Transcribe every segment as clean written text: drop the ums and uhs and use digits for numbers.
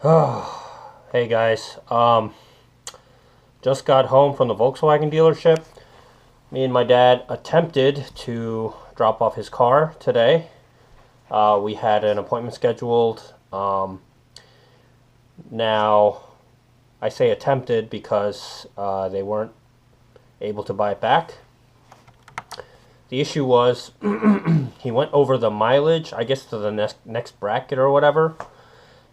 Hey guys, just got home from the Volkswagen dealership. Me and my dad attempted to drop off his car today. We had an appointment scheduled. Now, I say attempted because they weren't able to buy it back. The issue was he went over the mileage, I guess to the next bracket or whatever.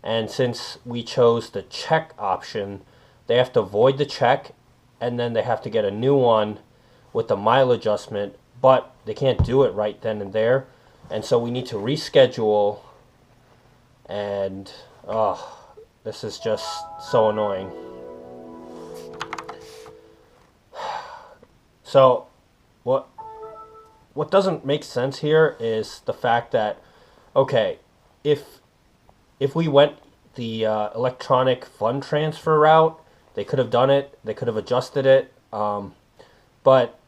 And since we chose the check option, they have to void the check and then they have to get a new one with the mile adjustment, but they can't do it right then and there. And so we need to reschedule, and this is just so annoying. So what what doesn't make sense here is the fact that, okay, if we went the electronic fund transfer route, they could have done it. They could have adjusted it. But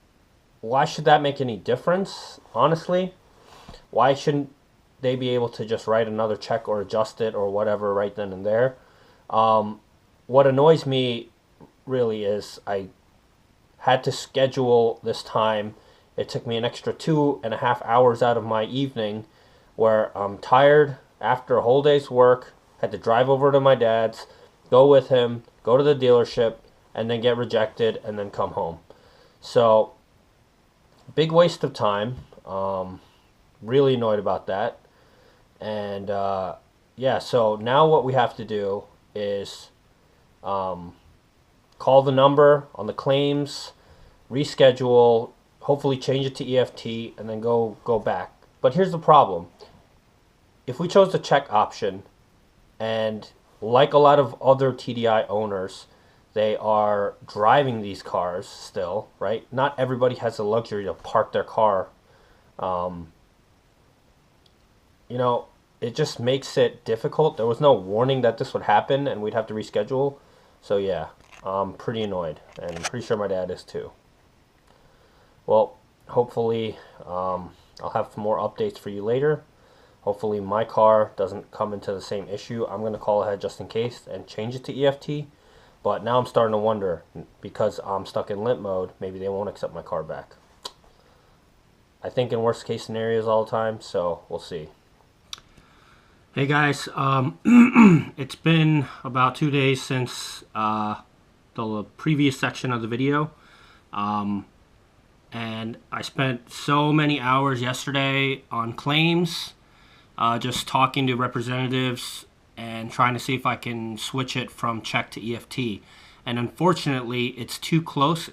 why should that make any difference? Honestly, why shouldn't they be able to just write another check or adjust it or whatever right then and there? What annoys me really is I had to schedule this time. It took me an extra 2.5 hours out of my evening where I'm tired after a whole day's work, had to drive over to my dad's, go with him, go to the dealership, and then get rejected and then come home. So, big waste of time. Really annoyed about that. And yeah, so now what we have to do is call the number on the claims, reschedule, hopefully change it to EFT, and then go back. But here's the problem. If we chose the check option, and like a lot of other TDI owners, they are driving these cars still, right? Not everybody has the luxury to park their car. Um, you know, it just makes it difficult. There was no warning that this would happen and we'd have to reschedule. So yeah, I'm pretty annoyed, and I'm pretty sure my dad is too. Well, hopefully, I'll have some more updates for you later. Hopefully my car doesn't come into the same issue. I'm going to call ahead just in case and change it to EFT. But now I'm starting to wonder, because I'm stuck in limp mode, maybe they won't accept my car back. I think in worst case scenarios all the time, so we'll see. Hey guys, it's been about 2 days since the previous section of the video. And I spent so many hours yesterday on claims, just talking to representatives and trying to see if I can switch it from check to EFT. And unfortunately, it's too close.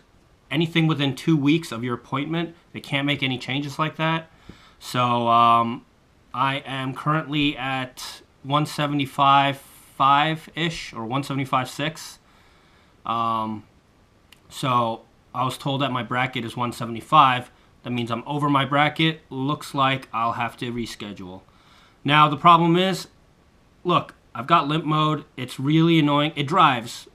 Anything within 2 weeks of your appointment, they can't make any changes like that. So I am currently at 175.5-ish or 175.6. So I was told that my bracket is 175. That means I'm over my bracket. Looks like I'll have to reschedule. Now, the problem is, look, I've got limp mode. It's really annoying. It drives,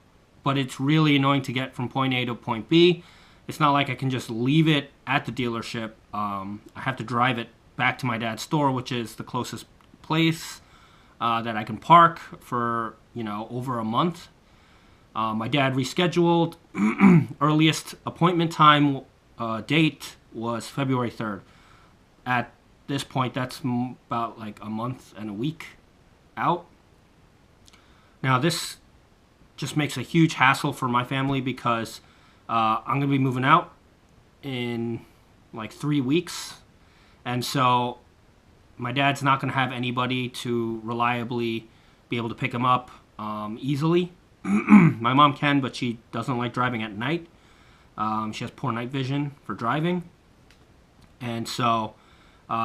but it's really annoying to get from point A to point B. It's not like I can just leave it at the dealership. I have to drive it back to my dad's store, which is the closest place that I can park for, over a month. My dad rescheduled. Earliest appointment time date was February 3rd. At this point, that's about like a month and a week out. Now, this just makes a huge hassle for my family because I'm going to be moving out in like 3 weeks. And so my dad's not going to have anybody to reliably be able to pick him up easily. My mom can, but she doesn't like driving at night. She has poor night vision for driving. And so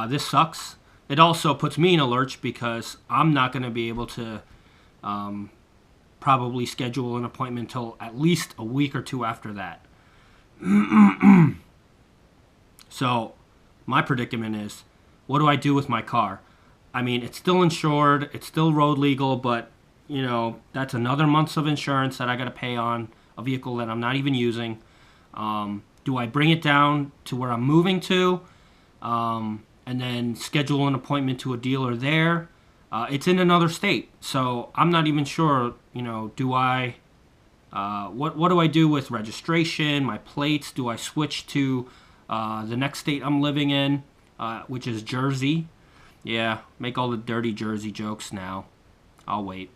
this sucks. It also puts me in a lurch because I'm not going to be able to probably schedule an appointment until at least a week or two after that. So my predicament is, what do I do with my car? I mean, it's still insured. It's still road legal, but that's another month of insurance that I got to pay on a vehicle that I'm not even using. Do I bring it down to where I'm moving to and then schedule an appointment to a dealer there? It's in another state, so I'm not even sure. Do I? What do I do with registration, my plates? Do I switch to the next state I'm living in, which is Jersey? Yeah, make all the dirty Jersey jokes now. I'll wait.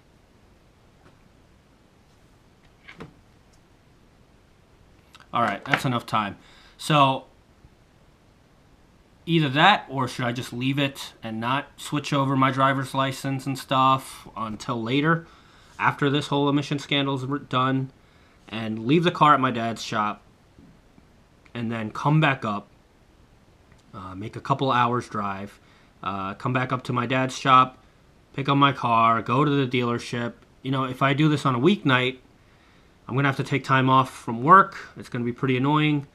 All right, that's enough time. So either that, or should I just leave it and not switch over my driver's license and stuff until later, after this whole emission scandal's done, and leave the car at my dad's shop, and then come back up, make a couple hours drive, come back up to my dad's shop, pick up my car, go to the dealership. If I do this on a weeknight, I'm going to have to take time off from work. It's going to be pretty annoying.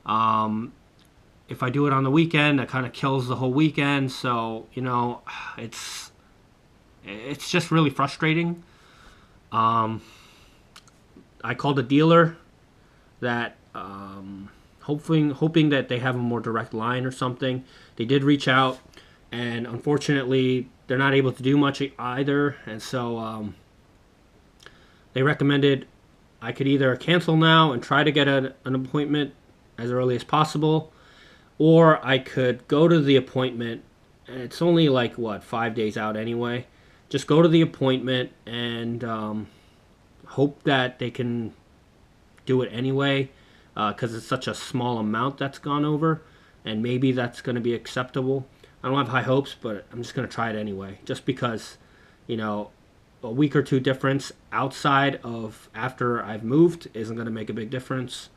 If I do it on the weekend, that kind of kills the whole weekend. So, it's just really frustrating. I called a dealer that hoping that they have a more direct line or something. They did reach out, and unfortunately, they're not able to do much either. And so they recommended I could either cancel now and try to get an appointment as early as possible, or I could go to the appointment, and it's only 5 days out anyway. Just go to the appointment and hope that they can do it anyway, because it's such a small amount that's gone over, and maybe that's going to be acceptable. I don't have high hopes, but I'm just going to try it anyway, just because, a week or two difference outside of after I've moved isn't going to make a big difference.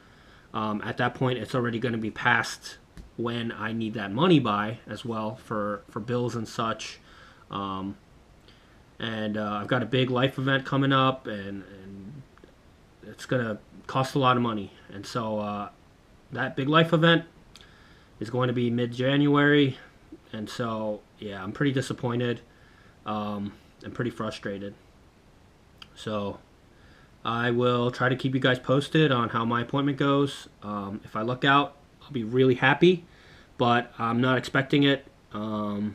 At that point, it's already going to be past when I need that money by as well for bills and such. And I've got a big life event coming up, and it's going to cost a lot of money. And so that big life event is going to be mid-January. And so, yeah, I'm pretty disappointed. I'm pretty frustrated. So I will try to keep you guys posted on how my appointment goes. If I luck out, I'll be really happy, but I'm not expecting it. Yeah,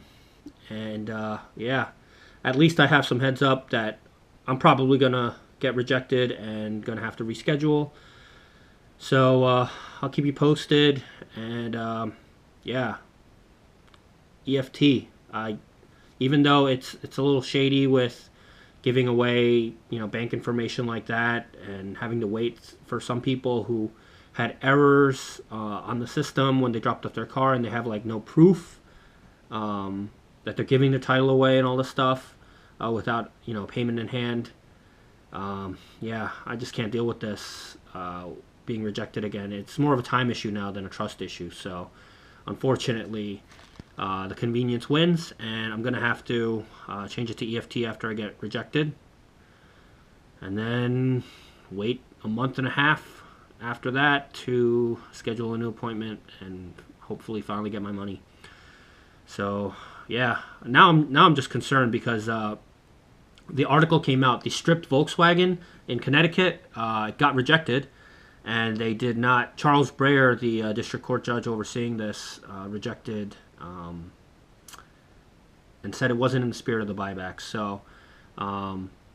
at least I have some heads up that I'm probably going to get rejected and going to have to reschedule. So I'll keep you posted. And yeah, EFT. Even though it's a little shady with giving away, bank information like that, and having to wait for some people who had errors on the system when they dropped off their car, and they have no proof that they're giving the title away and all this stuff without payment in hand. Yeah, I just can't deal with this being rejected again. It's more of a time issue now than a trust issue. So unfortunately, the convenience wins, and I'm going to have to change it to EFT after I get rejected. And then wait a month and a half after that to schedule a new appointment and hopefully finally get my money. So, yeah, now I'm just concerned because the article came out. The stripped Volkswagen in Connecticut got rejected, and they did not. Charles Breyer, the district court judge overseeing this, rejected and said it wasn't in the spirit of the buyback. So,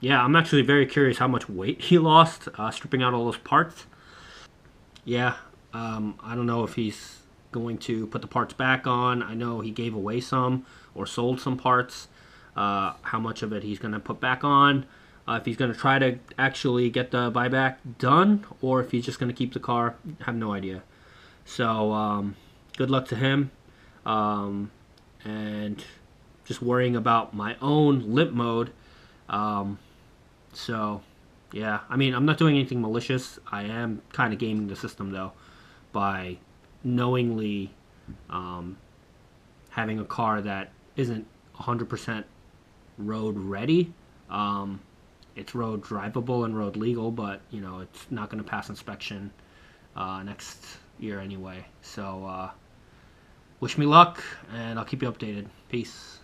yeah, I'm actually very curious how much weight he lost stripping out all those parts. Yeah, I don't know if he's going to put the parts back on. I know he gave away some or sold some parts. How much of it he's going to put back on. If he's going to try to actually get the buyback done, or if he's just going to keep the car, I have no idea. So, good luck to him. And just worrying about my own limp mode. So, yeah, I mean, I'm not doing anything malicious. I am kind of gaming the system, though, by knowingly having a car that isn't 100% road ready. It's road drivable and road legal, but, it's not going to pass inspection next year anyway. So, wish me luck, and I'll keep you updated. Peace.